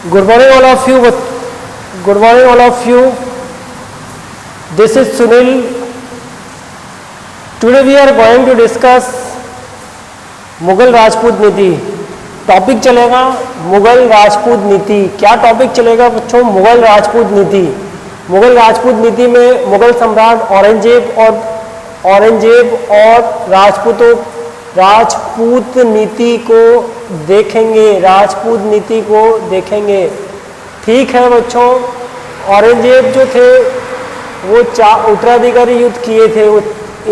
Good morning all of you. Good morning all of you. This is Sunil. Today we are going to discuss Mughal Rajput नीति. Topic चलेगा मुगल राजपूत नीति. क्या topic चलेगा बच्चों? मुगल राजपूत नीति. मुगल राजपूत नीति में मुगल सम्राट औरंगजेब और राजपूत नीति को देखेंगे. राजपूत नीति को देखेंगे. ठीक है बच्चों. औरंगजेब जो थे वो उत्तराधिकारी युद्ध किए थे. वो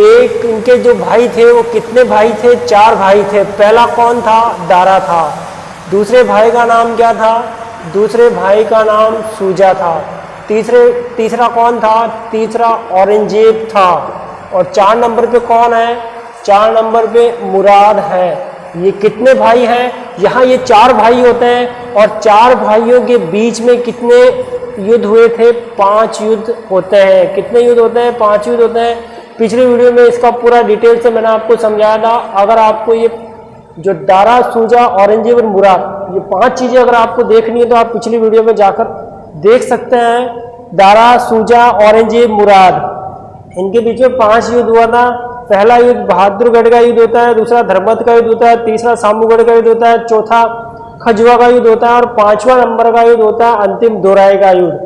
एक इनके जो भाई थे वो कितने भाई थे? 4 भाई थे. पहला कौन था? दारा था. दूसरे भाई का नाम क्या था? दूसरे भाई का नाम सूजा था. तीसरा कौन था? तीसरा औरंगजेब था. और 4 नंबर पे कौन है? 4 नंबर पे मुराद है. ये कितने भाई हैं? यहाँ ये 4 भाई होते हैं और 4 भाइयों के बीच में कितने युद्ध हुए थे? 5 युद्ध होते हैं. कितने युद्ध होते हैं? 5 युद्ध होते हैं. पिछले वीडियो में इसका पूरा डिटेल से मैंने आपको समझाया था. अगर आपको ये जो दारा, सूजा, औरंगजेब और मुराद, ये 5 चीज़ें अगर आपको देखनी है तो आप पिछली वीडियो में जाकर देख सकते हैं. दारा, सूजा, औरंगजेब, मुराद, इनके बीच में 5 युद्ध हुआ था. पहला युद्ध बहादुरगढ़ का युद्ध होता है. दूसरा धर्मत का युद्ध होता है. तीसरा सामूगढ़ का युद्ध होता है. चौथा खजुआ का युद्ध होता है. और 5वां नंबर का युद्ध होता है अंतिम दोराई का युद्ध.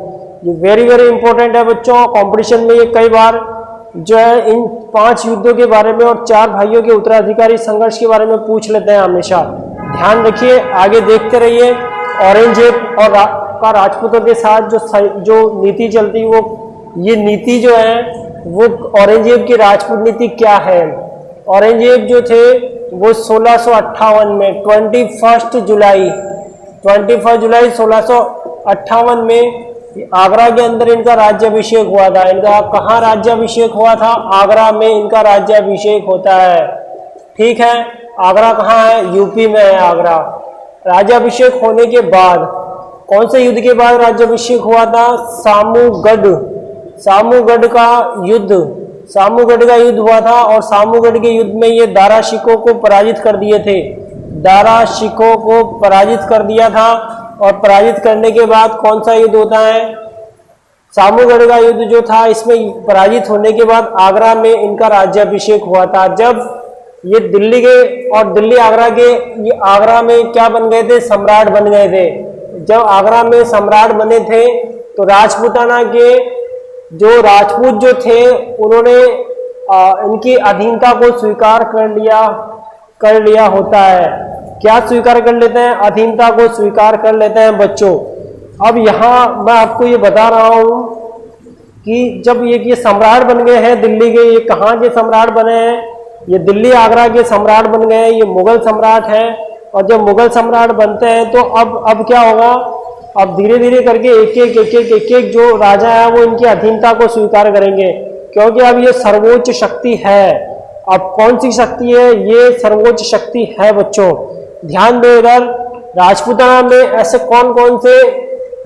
ये वेरी वेरी इंपॉर्टेंट है बच्चों. कंपटीशन में ये कई बार जो है इन 5 युद्धों के बारे में और 4 भाइयों के उत्तराधिकारी संघर्ष के बारे में पूछ लेते हैं हमेशा. ध्यान रखिए, आगे देखते रहिए. औरंगजेब और का राजपूतों के साथ जो नीति चलती, वो ये नीति जो है वो औरंगजेब की राजपूत नीति क्या है? औरंगजेब जो थे वो 1658 में 21 जुलाई 1658 में आगरा के अंदर इनका राज्याभिषेक हुआ था. इनका कहाँ राज्याभिषेक हुआ था? आगरा में इनका राज्याभिषेक होता है. ठीक है. आगरा कहाँ है? यूपी में है आगरा. राज्याभिषेक होने के बाद कौन से युद्ध के बाद राज्याभिषेक हुआ था? सामूगढ़ का युद्ध हुआ था. और सामूगढ़ के युद्ध में ये दारा शिकोह को पराजित कर दिए थे. दारा शिकोह को पराजित कर दिया था. और पराजित करने के बाद कौन सा युद्ध होता है? सामूगढ़ का युद्ध जो था, इसमें पराजित होने के बाद आगरा में इनका राज्याभिषेक हुआ था. जब ये दिल्ली के और दिल्ली आगरा के, ये आगरा में क्या बन गए थे? सम्राट बन गए थे. जब आगरा में सम्राट बने थे तो राजपूताना के जो राजपूत जो थे उन्होंने इनकी अधीनता को स्वीकार कर लिया होता है. क्या स्वीकार कर लेते हैं? अधीनता को स्वीकार कर लेते हैं बच्चों. अब यहाँ मैं आपको ये बता रहा हूँ कि जब ये सम्राट बन गए हैं दिल्ली के, ये कहाँ के सम्राट बने हैं? ये दिल्ली आगरा के सम्राट बन गए हैं. ये मुगल सम्राट हैं. और जब मुगल सम्राट बनते हैं तो अब क्या होगा? अब धीरे धीरे करके एक एक जो राजा है वो इनकी अधीनता को स्वीकार करेंगे, क्योंकि अब ये सर्वोच्च शक्ति है. अब कौन सी शक्ति है? ये सर्वोच्च शक्ति है बच्चों. ध्यान दो. इधर राजपूताना में ऐसे कौन कौन से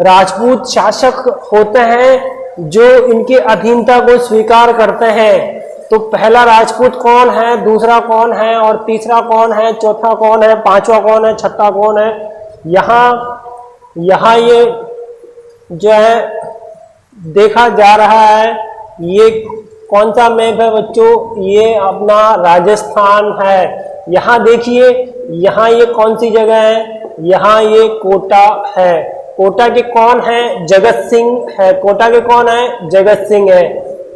राजपूत शासक होते हैं जो इनकी अधीनता को स्वीकार करते हैं? तो पहला राजपूत कौन है? दूसरा कौन है? और तीसरा कौन है? चौथा कौन है? 5वां कौन है? 6वां कौन है? यहाँ ये जो है देखा जा रहा है. ये कौन सा मैप है बच्चों? ये अपना राजस्थान है. यहाँ देखिए, यहाँ ये कौन सी जगह है? यहाँ ये कोटा है. कोटा के कौन है? जगत सिंह है. कोटा के कौन है? जगत सिंह है.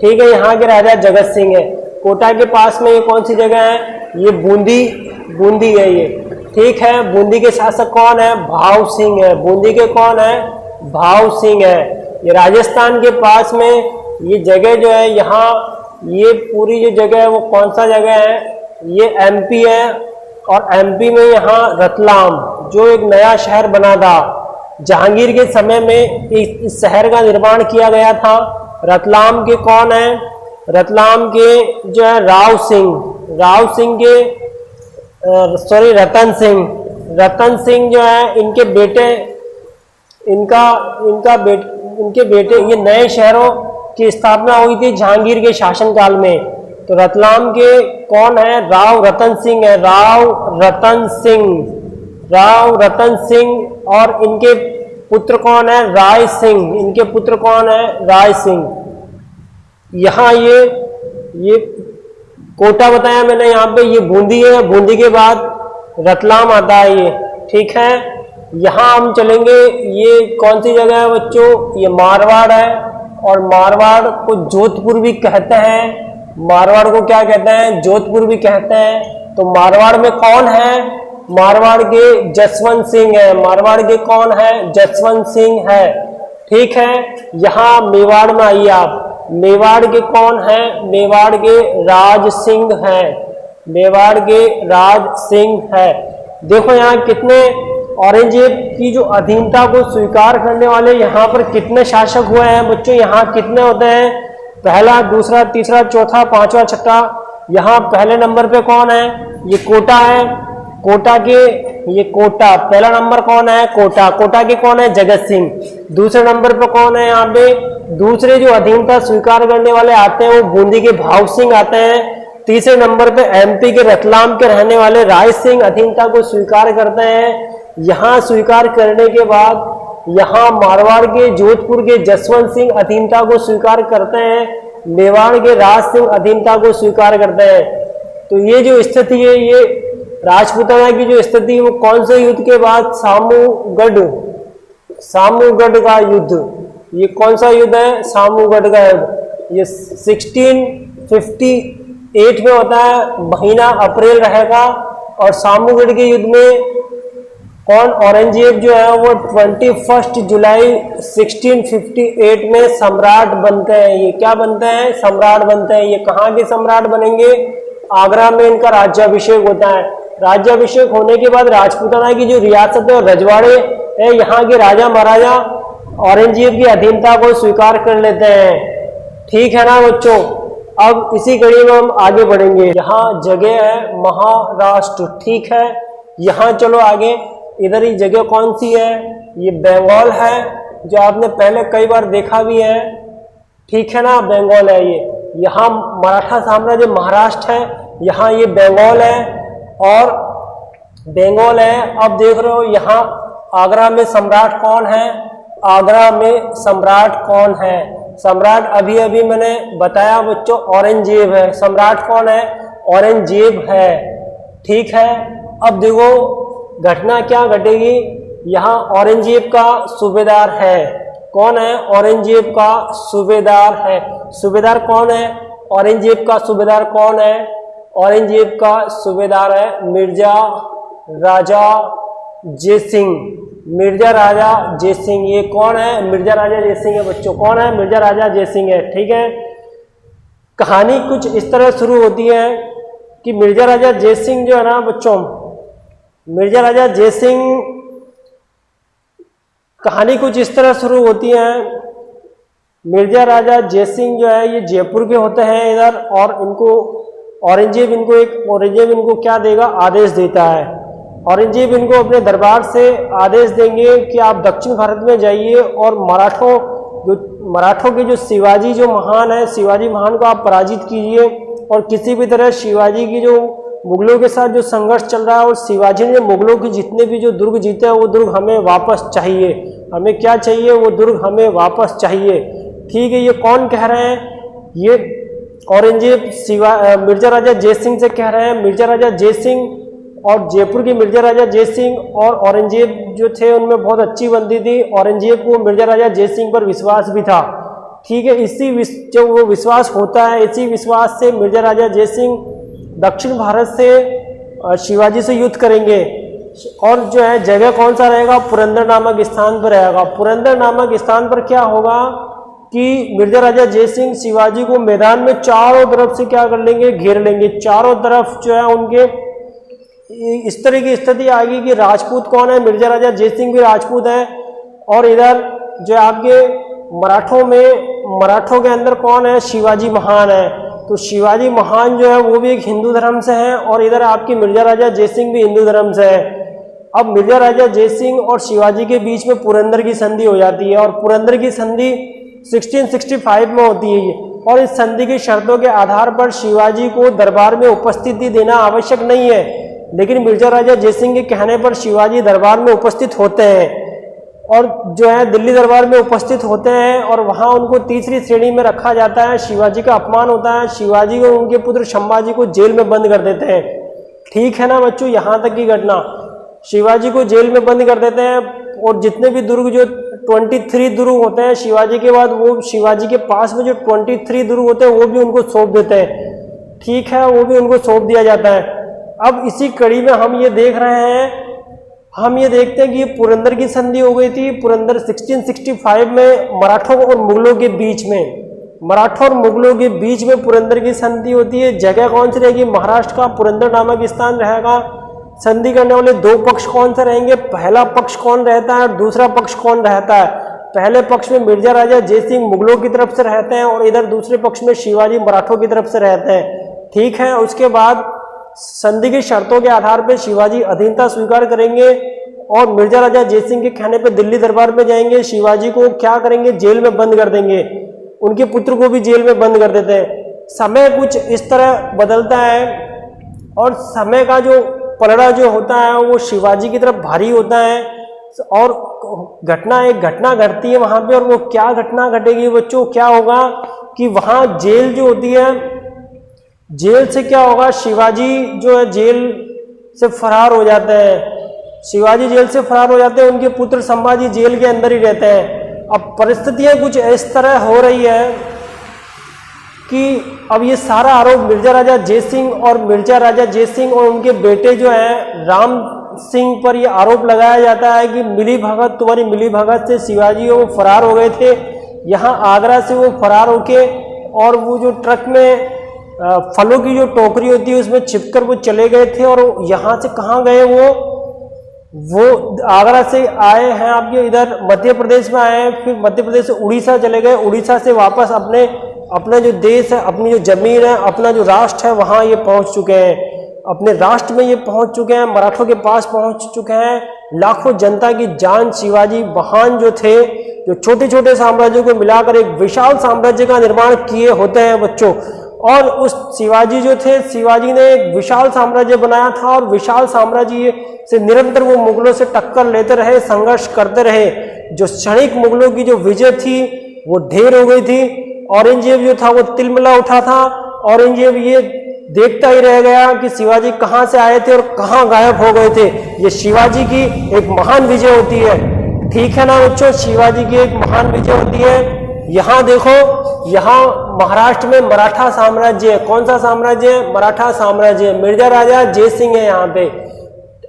ठीक है. यहाँ के राजा जगत सिंह है. कोटा के पास में ये कौन सी जगह है? ये बूंदी है ये. ठीक है. बूंदी के शासक कौन है? भाव सिंह है. बूंदी के कौन है? भाव सिंह है. ये राजस्थान के पास में ये जगह जो है, यहाँ ये पूरी जो जगह है वो कौन सा जगह है? ये एमपी है. और एमपी में यहाँ रतलाम जो एक नया शहर बना था, जहांगीर के समय में इस शहर का निर्माण किया गया था. रतलाम के कौन है? रतलाम के जो है रतन सिंह जो है, इनके बेटे ये नए शहरों की स्थापना हुई थी जहांगीर के शासनकाल में. तो रतलाम के कौन है? राव रतन सिंह है. राव रतन सिंह और इनके पुत्र कौन है? राय सिंह। इनके पुत्र कौन है? राय सिंह। यहाँ ये कोटा बताया मैंने, यहाँ पे ये बूंदी है, बूंदी के बाद रतलाम आता है ये, ठीक है। यहाँ हम चलेंगे, ये कौन सी जगह है बच्चों? ये मारवाड़ है, और मारवाड़ को जोधपुर भी कहते हैं। मारवाड़ को क्या कहते हैं? जोधपुर भी कहते हैं। तो मारवाड़ में कौन है? मारवाड़ के जसवंत सिंह है। मारवाड़ के कौन है? जसवंत सिंह है, ठीक है। यहाँ मेवाड़ में आइए आप, मेवाड़ के कौन है? मेवाड़ के राज सिंह है। मेवाड़ के राज सिंह है। देखो यहाँ कितने औरंगजेब की जो अधीनता को स्वीकार करने वाले यहाँ पर कितने शासक हुए हैं बच्चों? यहाँ कितने होते हैं? पहला, दूसरा, तीसरा, चौथा, पांचवा, छठा। यहाँ पहले नंबर पे कौन है? ये कोटा है। कोटा के, ये कोटा पहला नंबर कौन है? कोटा। कोटा के कौन है? जगत सिंह। दूसरे नंबर पे कौन है? यहाँ पे दूसरे जो अधीनता स्वीकार करने वाले आते हैं वो बूंदी के भाव सिंह आते हैं। तीसरे नंबर पे एमपी के रतलाम के रहने वाले राय सिंह अधीनता को स्वीकार करते हैं। यहाँ स्वीकार करने के बाद यहाँ मारवाड़ के जोधपुर के जसवंत सिंह अधीनता को स्वीकार करते हैं। मेवाड़ के राज सिंह अधीनता को स्वीकार करते हैं। तो ये जो स्थिति है, ये राजपूताना की जो स्थिति है वो कौन से युद्ध के बाद? सामूगढ़ का युद्ध। ये कौन सा युद्ध है? सामूगढ़ का युद्ध। ये 1658 में होता है, महीना अप्रैल रहेगा। और सामूगढ़ के युद्ध में कौन? औरंगजेब जो है वो 21 जुलाई 1658 में सम्राट बनते हैं। ये क्या बनते हैं? सम्राट बनते हैं। ये कहाँ के सम्राट बनेंगे? आगरा में इनका राज्याभिषेक होता है। राज्याभिषेक होने के बाद राजपूताना की जो रियासत है और रजवाड़े है, यहाँ के राजा महाराजा औरंगजेब की अधीनता को स्वीकार कर लेते हैं, ठीक है ना बच्चों। अब इसी कड़ी में हम आगे बढ़ेंगे। यहाँ जगह है महाराष्ट्र, ठीक है। यहाँ चलो आगे, इधर ही जगह कौन सी है? ये बंगाल है, जो आपने पहले कई बार देखा भी है, ठीक है ना। बंगाल है ये। यहाँ मराठा साम्राज्य महाराष्ट्र है, यहाँ ये बंगाल है और बंगाल है। अब देख रहे हो यहाँ आगरा में सम्राट कौन है? आगरा में सम्राट कौन है? सम्राट अभी अभी मैंने बताया बच्चों, औरंगजेब है। सम्राट कौन है? औरंगजेब है, ठीक है। अब देखो घटना क्या घटेगी। यहाँ औरंगजेब का सूबेदार है। कौन है? औरंगजेब का सूबेदार है। सूबेदार कौन है? औरंगजेब का सूबेदार कौन है? औरंगजेब का सूबेदार है मिर्जा राजा जयसिंह। मिर्जा राजा जयसिंह, ये कौन है? मिर्जा राजा जयसिंह है बच्चों। कौन है? मिर्जा राजा जयसिंह है, ठीक है। कहानी कुछ इस तरह शुरू होती है कि मिर्जा राजा जयसिंह जो है ना बच्चों, मिर्जा राजा जयसिंह, कहानी कुछ इस तरह शुरू होती है। मिर्जा राजा जयसिंह जो है ये जयपुर के होते हैं इधर, और इनको औरंगजेब इनको क्या देगा? आदेश देता है। औरंगजेब इनको अपने दरबार से आदेश देंगे कि आप दक्षिण भारत में जाइए और मराठों के जो शिवाजी जो महान है, शिवाजी महान को आप पराजित कीजिए। और किसी भी तरह शिवाजी की जो मुगलों के साथ जो संघर्ष चल रहा है, और शिवाजी ने मुगलों के जितने भी जो दुर्ग जीते हैं वो दुर्ग हमें वापस चाहिए। हमें क्या चाहिए? वो दुर्ग हमें वापस चाहिए, ठीक है। ये कौन कह रहे हैं? ये औरंगजेब मिर्जा राजा जयसिंह से कह रहे हैं। मिर्जा राजा जयसिंह और जयपुर के मिर्जा राजा जयसिंह और औरंगजेब जो थे उनमें बहुत अच्छी बनती थी। औरंगजेब को मिर्जा राजा जयसिंह पर विश्वास भी था, ठीक है। जो वो विश्वास होता है, इसी विश्वास से मिर्जा राजा जयसिंह दक्षिण भारत से शिवाजी से युद्ध करेंगे। और जो है जगह कौन सा रहेगा? पुरंदर नामक स्थान पर रहेगा। पुरंदर नामक स्थान पर क्या होगा कि मिर्जा राजा जयसिंह शिवाजी को मैदान में चारों तरफ से क्या कर लेंगे? घेर लेंगे। चारों तरफ जो है उनके इस तरह की स्थिति आ गई कि राजपूत कौन है? मिर्जा राजा जयसिंह भी राजपूत है। और इधर जो आपके मराठों के अंदर कौन है? शिवाजी महान है। तो शिवाजी महान जो है वो भी एक हिंदू धर्म से है, और इधर आपकी मिर्जा राजा जयसिंह भी हिंदू धर्म से है। अब मिर्जा राजा जयसिंह और शिवाजी के बीच में पुरंदर की संधि हो जाती है, और पुरंदर की संधि 1665 में होती है ये। और इस संधि की शर्तों के आधार पर शिवाजी को दरबार में उपस्थिति देना आवश्यक नहीं है, लेकिन मिर्जा राजा जयसिंह के कहने पर शिवाजी दरबार में उपस्थित होते हैं। और जो है दिल्ली दरबार में उपस्थित होते हैं और वहाँ उनको तीसरी श्रेणी में रखा जाता है। शिवाजी का अपमान होता है, शिवाजी को उनके पुत्र संभाजी को जेल में बंद कर देते हैं। ठीक है ना बच्चों, यहाँ तक की घटना। शिवाजी को जेल में बंद कर देते हैं और जितने भी दुर्ग जो 23 दुर्ग होते हैं शिवाजी के बाद, वो शिवाजी के पास में जो 23 दुर्ग होते हैं वो भी उनको सौंप देते हैं। ठीक है, वो भी उनको सौंप दिया जाता है। अब इसी कड़ी में हम ये देख रहे हैं, हम ये देखते हैं कि ये पुरंदर की संधि हो गई थी। पुरंदर 1665 में मराठों और मुगलों के बीच में, मराठों और मुगलों के बीच में पुरंदर की संधि होती है। जगह कौन सी रहेगी? महाराष्ट्र का पुरंदर नामक स्थान रहेगा। संधि करने वाले दो पक्ष कौन से रहेंगे? पहला पक्ष कौन रहता है और दूसरा पक्ष कौन रहता है? पहले पक्ष में मिर्जा राजा जयसिंह मुगलों की तरफ से रहते हैं और इधर दूसरे पक्ष में शिवाजी मराठों की तरफ से रहते हैं। ठीक है, उसके बाद संधि की शर्तों के आधार पर शिवाजी अधीनता स्वीकार करेंगे और मिर्जा राजा जयसिंह के कहने पर दिल्ली दरबार में जाएंगे। शिवाजी को क्या करेंगे? जेल में बंद कर देंगे, उनके पुत्र को भी जेल में बंद कर देते हैं। समय कुछ इस तरह बदलता है और समय का जो पलड़ा जो होता है वो शिवाजी की तरफ भारी होता है और एक घटना घटती है वहाँ पे। और वो क्या घटना घटेगी बच्चों? क्या होगा कि वहाँ जेल जो होती है, जेल से क्या होगा, शिवाजी जो है जेल से फरार हो जाते हैं। शिवाजी जेल से फरार हो जाते हैं, उनके पुत्र संभाजी जेल के अंदर ही रहते हैं। अब परिस्थितियां कुछ इस तरह हो रही है कि अब ये सारा आरोप मिर्जा राजा जयसिंह और उनके बेटे जो हैं राम सिंह पर ये आरोप लगाया जाता है कि तुम्हारी मिलीभगत से शिवाजी वो फरार हो गए थे। यहाँ आगरा से वो फरार होके और वो जो ट्रक में फलों की जो टोकरी होती है उसमें छिपकर वो चले गए थे। और यहाँ से कहाँ गए? वो आगरा से आए हैं आपके इधर मध्य प्रदेश में आए हैं, फिर मध्य प्रदेश से उड़ीसा चले गए, उड़ीसा से वापस अपने जो देश है, अपनी जो जमीन है, अपना जो राष्ट्र है वहाँ ये पहुँच चुके हैं। अपने राष्ट्र में ये पहुँच चुके हैं, मराठों के पास पहुँच चुके हैं। लाखों जनता की जान शिवाजी महान जो थे, जो छोटे छोटे साम्राज्यों को मिलाकर एक विशाल साम्राज्य का निर्माण किए होते हैं बच्चों। और उस शिवाजी जो थे, शिवाजी ने एक विशाल साम्राज्य बनाया था और विशाल साम्राज्य से निरंतर वो मुगलों से टक्कर लेते रहे, संघर्ष करते रहे। जो क्षणिक मुगलों की जो विजय थी वो ढेर हो गई थी। औरंगजेब जो था वो तिलमिला उठा था। औरंगजेब ये देखता ही रह गया कि शिवाजी कहाँ से आए थे और कहाँ गायब हो गए थे। ये शिवाजी की एक महान विजय होती है। ठीक है ना बच्चों, शिवाजी की एक महान विजय होती है। यहाँ देखो, यहाँ महाराष्ट्र में मराठा साम्राज्य है। कौन सा साम्राज्य है? मराठा साम्राज्य। मिर्जा राजा जयसिंह है यहाँ पे।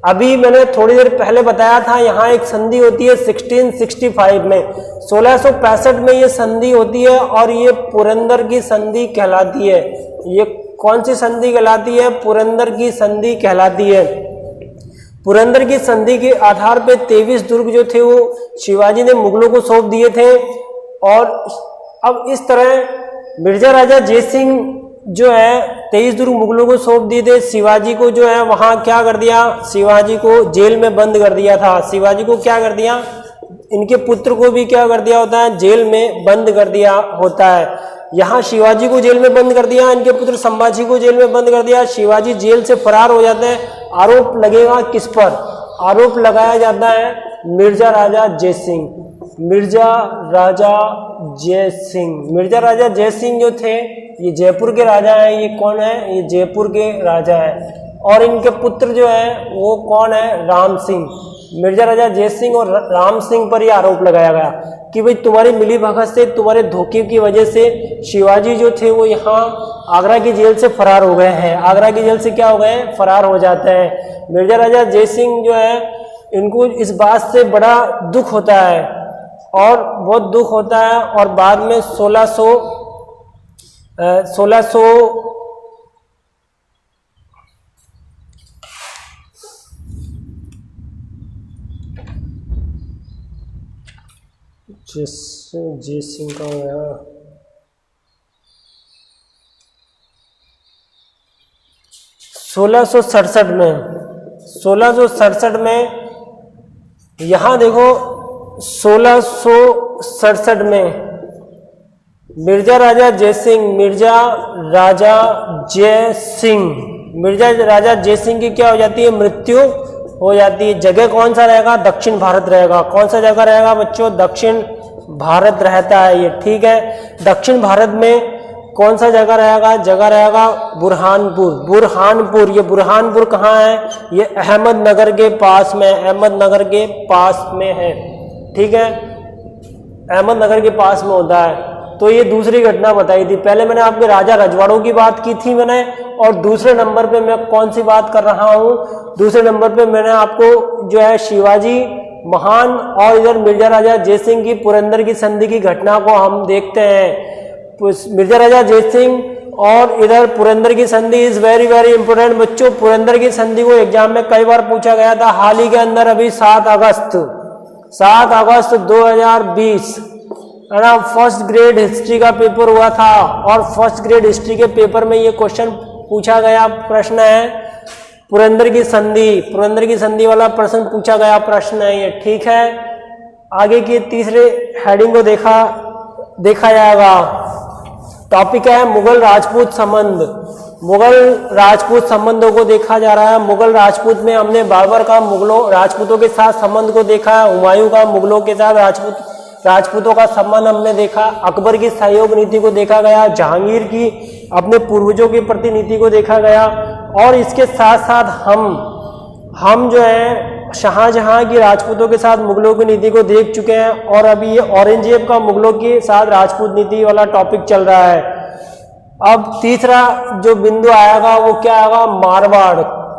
अभी मैंने थोड़ी देर पहले बताया था यहाँ एक संधि होती है 1665 में, 1665 में ये संधि होती है और ये पुरंदर की संधि कहलाती है। ये कौन सी संधि कहलाती है? पुरंदर की संधि कहलाती है। पुरंदर की संधि के आधार पे 23 दुर्ग जो थे वो शिवाजी ने मुगलों को सौंप दिए थे। और अब इस तरह मिर्जा राजा जयसिंह जो है 23 दुर्ग मुगलों को सौंप दिए थे। शिवाजी को जो है वहाँ क्या कर दिया? शिवाजी को जेल में बंद कर दिया था। शिवाजी को क्या कर दिया? इनके पुत्र को भी क्या कर दिया होता है? जेल में बंद कर दिया होता है। यहाँ शिवाजी को जेल में बंद कर दिया, इनके पुत्र संभाजी को जेल में बंद कर दिया। शिवाजी जेल से फरार हो जाते हैं। आरोप लगेगा किस पर? आरोप लगाया जाता है मिर्जा राजा जयसिंह। मिर्जा राजा जयसिंह जो थे ये जयपुर के राजा हैं। ये कौन है? ये जयपुर के राजा है। और इनके पुत्र जो है वो कौन है? राम सिंह। मिर्जा राजा जयसिंह और राम सिंह पर यह आरोप लगाया गया कि भाई तुम्हारी मिलीभगत से, तुम्हारे धोखे की वजह से शिवाजी जो थे वो यहाँ आगरा की जेल से फरार हो गए हैं। आगरा की जेल से क्या हो गए? फरार हो जाते हैं। मिर्जा राजा जयसिंह जो है इनको इस बात से बड़ा दुख होता है और बहुत दुख होता है। और बाद में 1600 जयसिंह का यहाँ 1667 में यहाँ देखो 1667 में मिर्जा राजा राजा जयसिंह की क्या हो जाती है? मृत्यु हो जाती है। जगह कौन सा रहेगा, दक्षिण भारत रहेगा। कौन सा जगह रहेगा बच्चों, दक्षिण भारत रहता है ये, ठीक है। दक्षिण भारत में कौन सा जगह रहेगा, जगह रहेगा बुरहानपुर। बुरहानपुर, ये बुरहानपुर कहाँ है, ये अहमदनगर के पास में, अहमदनगर के पास में है, ठीक है, अहमदनगर के पास में होता है। तो ये दूसरी घटना बताई थी। पहले मैंने आपके राजा रजवाड़ों की बात की थी मैंने, और दूसरे नंबर पे मैं कौन सी बात कर रहा हूँ, दूसरे नंबर पे मैंने आपको जो है शिवाजी महान और इधर मिर्जा राजा जयसिंह की पुरंदर की संधि की घटना को हम देखते हैं। मिर्जा राजा जयसिंह और इधर पुरंदर की संधि इज वेरी वेरी इंपोर्टेंट बच्चों। पुरंदर की संधि को एग्जाम में कई बार पूछा गया था, हाल ही के अंदर अभी 7 अगस्त 2020 है ना, फर्स्ट ग्रेड हिस्ट्री का पेपर हुआ था, और फर्स्ट ग्रेड हिस्ट्री के पेपर में ये क्वेश्चन पूछा गया प्रश्न है, पुरंदर की संधि वाला प्रश्न पूछा गया प्रश्न है ये, ठीक है। आगे की तीसरे हेडिंग को देखा जाएगा। टॉपिक है मुगल राजपूत संबंध। मुगल राजपूत संबंधों को देखा जा रहा है। मुगल राजपूत में हमने बाबर का मुगलों राजपूतों के साथ संबंध को देखा, हुमायूं का मुगलों के साथ राजपूतों का संबंध हमने देखा, अकबर की सहयोग नीति को देखा गया, जहांगीर की अपने पूर्वजों के प्रति नीति को देखा गया, और इसके साथ साथ हम जो है शाहजहां की राजपूतों के साथ मुगलों की नीति को देख चुके हैं, और अभी ये औरंगजेब का मुगलों के साथ राजपूत नीति वाला टॉपिक चल रहा है। अब तीसरा जो बिंदु आएगा वो क्या आएगा,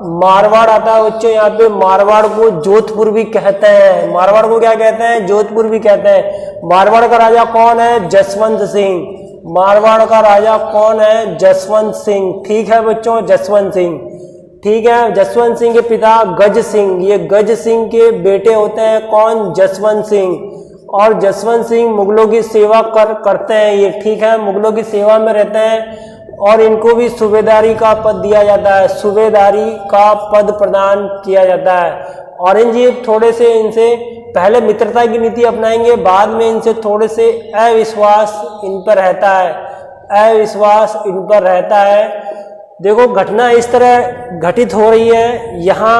मारवाड़ आता है बच्चों। यहाँ पे मारवाड़ को जोधपुर भी कहते हैं। मारवाड़ को क्या कहते हैं, जोधपुर भी कहते हैं। मारवाड़ का राजा कौन है, जसवंत सिंह। मारवाड़ का राजा कौन है, जसवंत सिंह, ठीक है बच्चों, जसवंत सिंह, ठीक है। जसवंत सिंह के पिता गज सिंह, ये गज सिंह के बेटे होते हैं कौन, जसवंत सिंह। और जसवंत सिंह मुगलों की सेवा करते हैं ये, ठीक है, मुगलों की सेवा में रहते हैं, और इनको भी सूबेदारी का पद दिया जाता है, सूबेदारी का पद प्रदान किया जाता है। औरंगजेब थोड़े से इनसे पहले मित्रता की नीति अपनाएंगे, बाद में इनसे थोड़े से अविश्वास इन पर रहता है। देखो घटना इस तरह घटित हो रही है यहाँ,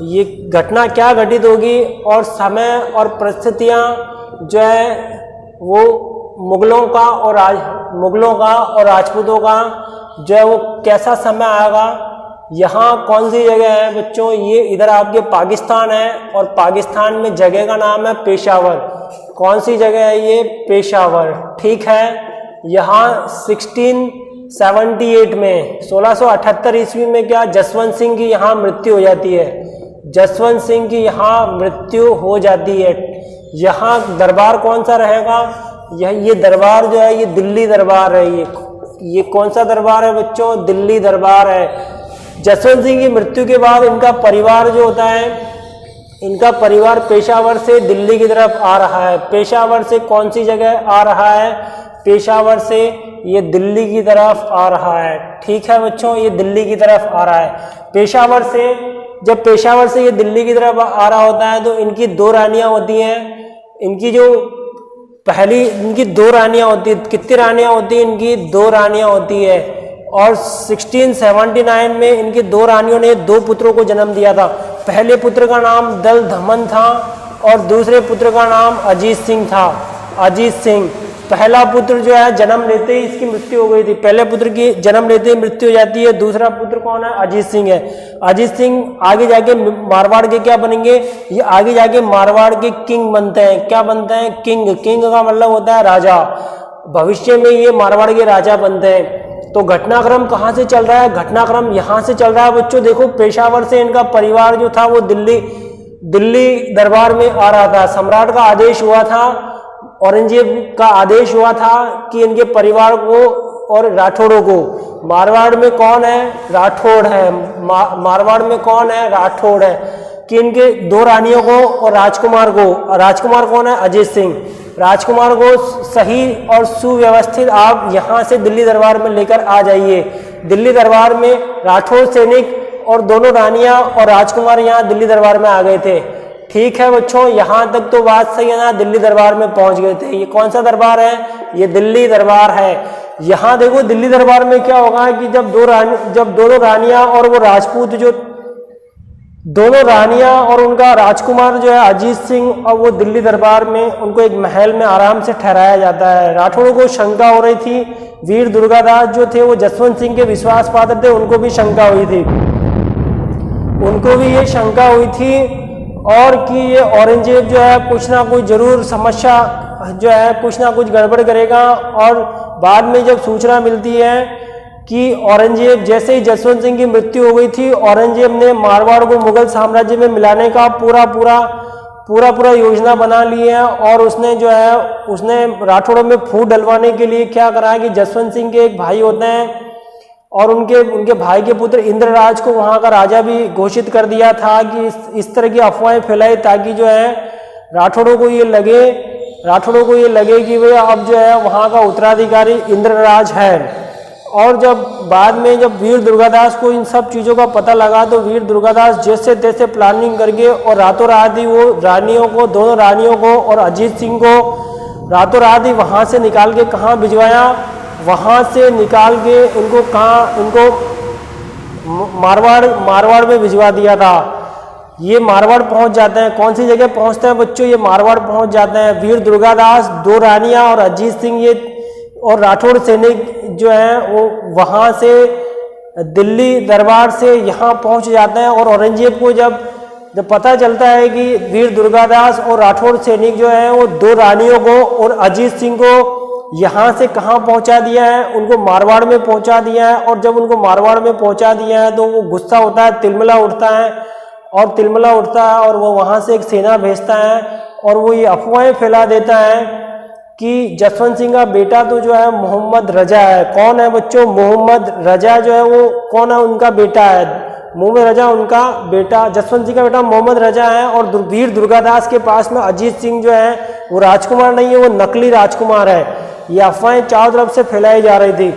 ये घटना क्या घटित होगी, और समय और परिस्थितियाँ जो है वो मुगलों का और राजपूतों का जो है वो कैसा समय आएगा। यहाँ कौन सी जगह है बच्चों, ये इधर आपके पाकिस्तान है, और पाकिस्तान में जगह का नाम है पेशावर। कौन सी जगह है ये, पेशावर, ठीक है। यहाँ 1678 में 1678 ईस्वी में क्या, जसवंत सिंह की यहाँ मृत्यु हो जाती है। जसवंत सिंह की यहाँ मृत्यु हो जाती है। यहाँ दरबार कौन सा रहेगा, ये दरबार जो है ये दिल्ली दरबार है। ये कौन सा दरबार है बच्चों, दिल्ली दरबार है। जसवंत सिंह की मृत्यु के बाद इनका परिवार जो होता है, इनका परिवार पेशावर से दिल्ली की तरफ आ रहा है। पेशावर से कौन सी जगह आ रहा है, पेशावर से ये दिल्ली की तरफ आ रहा है, ठीक है बच्चों, ये दिल्ली की तरफ आ रहा है। पेशावर से जब पेशावर से ये दिल्ली की तरफ आ रहा होता है तो इनकी 2 रानियां होती हैं। इनकी इनकी 2 रानियां होती है। कितनी रानियां होती है, इनकी 2 रानियां होती है। और 1679 में इनकी 2 रानियों ने 2 पुत्रों को जन्म दिया था। पहले पुत्र का नाम दल धमन था और दूसरे पुत्र का नाम अजीत सिंह था। अजीत सिंह पहला पुत्र जो है जन्म लेते ही इसकी मृत्यु हो गई थी। पहले पुत्र की जन्म लेते ही मृत्यु हो जाती है। दूसरा पुत्र कौन है, अजीत सिंह है। अजीत सिंह आगे जाके मारवाड़ के क्या बनेंगे, ये आगे जाके मारवाड़ के किंग बनते हैं। क्या बनते हैं, किंग। किंग का मतलब होता है राजा। भविष्य में ये मारवाड़ के राजा बनते हैं। तो घटनाक्रम कहाँ से चल रहा है, घटनाक्रम यहाँ से चल रहा है बच्चों। देखो पेशावर से इनका परिवार जो था वो दिल्ली दरबार में आ रहा था। सम्राट का आदेश हुआ था, औरंगजेब का आदेश हुआ था कि इनके परिवार को और राठौड़ों को, मारवाड़ में कौन है, राठौड़ है। मारवाड़ में कौन है, राठौड़ है, कि इनके 2 रानियों को और राजकुमार को, राजकुमार कौन है, अजीत सिंह, राजकुमार को सही और सुव्यवस्थित आप यहाँ से दिल्ली दरबार में लेकर आ जाइए। दिल्ली दरबार में राठौड़ सैनिक और दोनों रानियां और राजकुमार यहाँ दिल्ली दरबार में आ गए थे। ठीक है बच्चों, यहाँ तक तो बात सही है ना, दिल्ली दरबार में पहुंच गए थे। ये कौन सा दरबार है, ये दिल्ली दरबार है। यहाँ देखो दिल्ली दरबार में क्या होगा कि जब दोनों रानियां और वो राजपूत जो दोनों रानियां और उनका राजकुमार जो है अजीत सिंह, और वो दिल्ली दरबार में उनको एक महल में आराम से ठहराया जाता है। राठौड़ों को शंका हो रही थी, वीर दुर्गादास जो थे वो जसवंत सिंह के विश्वास पात्र थे, उनको भी शंका हुई थी, उनको भी ये शंका हुई थी और कि ये औरंगजेब जो है कुछ ना कुछ जरूर समस्या जो है कुछ ना कुछ गड़बड़ करेगा। और बाद में जब सूचना मिलती है कि औरंगजेब, जैसे ही जसवंत सिंह की मृत्यु हो गई थी, औरंगजेब ने मारवाड़ को मुगल साम्राज्य में मिलाने का पूरा योजना बना ली है। और उसने जो है उसने राठौड़ों में फूट डलवाने के लिए क्या करा कि जसवंत सिंह के एक भाई होते हैं और उनके भाई के पुत्र इंद्रराज को वहाँ का राजा भी घोषित कर दिया था कि इस तरह की अफवाहें फैलाई ताकि जो है राठौड़ों को ये लगे कि वे अब जो है वहाँ का उत्तराधिकारी इंद्रराज है। और जब बाद में जब वीर दुर्गादास को इन सब चीज़ों का पता लगा तो वीर दुर्गादास जैसे तैसे प्लानिंग करके और रातों रात ही वो दोनों रानियों को और अजीत सिंह को रातों रात ही वहाँ से निकाल के कहाँ भिजवाया, वहाँ से निकाल के उनको मारवाड़ में भिजवा दिया था। ये मारवाड़ पहुँच जाते हैं। कौन सी जगह पहुँचते हैं बच्चों? ये मारवाड़ पहुँच जाते हैं। वीर दुर्गादास, दो रानियाँ और अजीत सिंह ये और राठौड़ सैनिक जो हैं वो वहाँ से दिल्ली दरबार से यहाँ पहुँच जाते हैं। और औरंगजेब को जब पता चलता है कि वीर दुर्गादास और राठौड़ सैनिक जो हैं वो दो रानियों को और अजीत सिंह को यहाँ से कहाँ पहुँचा दिया है, उनको मारवाड़ में पहुँचा दिया है। और जब उनको मारवाड़ में पहुँचा दिया है तो वो गुस्सा होता है, तिलमिला उठता है और वो वहाँ से एक सेना भेजता है और वो ये अफवाहें फैला देता है कि जसवंत सिंह का बेटा तो जो है मोहम्मद रजा है। कौन है बच्चों? मोहम्मद रजा जो है वो कौन है? उनका बेटा है। मोहम्मद रजा उनका बेटा, जसवंत सिंह का बेटा मोहम्मद रजा है। और वीर दुर्गादास के पास में अजीत सिंह जो है वो राजकुमार नहीं है, वो नकली राजकुमार है। ये अफवाहें चारों तरफ से फैलाई जा रही थी।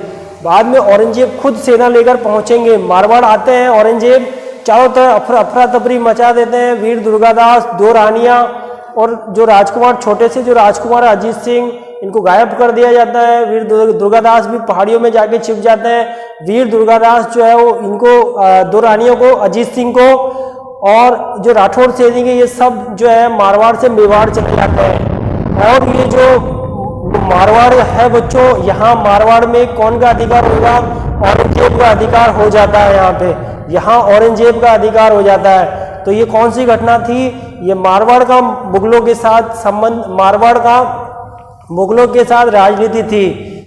बाद में औरंगजेब खुद सेना लेकर पहुंचेंगे, मारवाड़ आते हैं। औरंगजेब चारों तरफ अफरा तफरी मचा देते हैं। वीर दुर्गादास, दो रानियां और जो राजकुमार, छोटे से जो राजकुमार अजीत सिंह, इनको गायब कर दिया जाता है। वीर दुर्गादास भी पहाड़ियों में जाके छिप जाते हैं। वीर दुर्गादास जो है वो इनको दो रानियों को, अजीत सिंह को और जो राठौड़ सैनिक है ये सब जो है मारवाड़ से मेवाड़ चले जाते हैं। और ये जो मारवाड़ है बच्चों, यहाँ मारवाड़ में कौन का अधिकार होगा? औरंगजेब का अधिकार हो जाता है। यहाँ औरंगजेब का अधिकार हो जाता है। तो ये कौन सी घटना थी? ये मारवाड़ का मुगलों के साथ संबंध, मारवाड़ का मुगलों के साथ राजनीति थी।